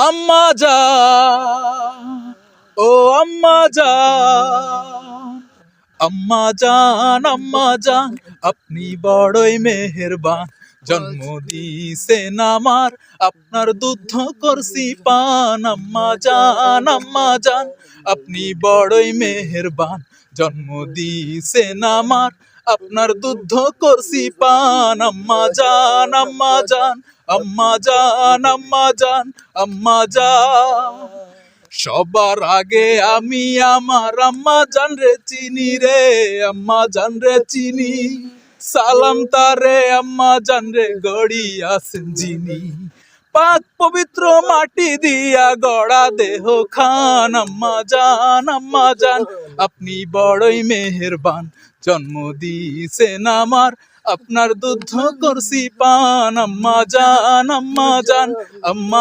আম্মা জান, ও আম্মা জান, আম্মা জান, আম্মা জান, আপনি বড়ই মেহেরবান। জন্ম দিছেন আমার, আপনার দুধ করছি পান। আম্মা জান, আম্মা জান, আপনি বড়ই মেহেরবান। জন্ম দিছেন আমার, আপনার দুধ করছি পান। আম্মা জান, আম্মা জান, আম্মা জান, আম্মা জান, আম্মা জান। সবার আগে আমি আমার আম্মা জান রে চিনি রে, আম্মা জান রে চিনি। সালাম তারে আম্মা জান রে গড়ি আছেন যিনি। পাক পবিত্র মাটি দিয়া গড়া দেহ খান। আম্মা জান, আম্মা জান, আপনি বড়ই মেহেরবান। জন্ম দিছেন আমার, আপনার দুধ করছি পান। আম্মা জান, আম্মা জান, আম্মা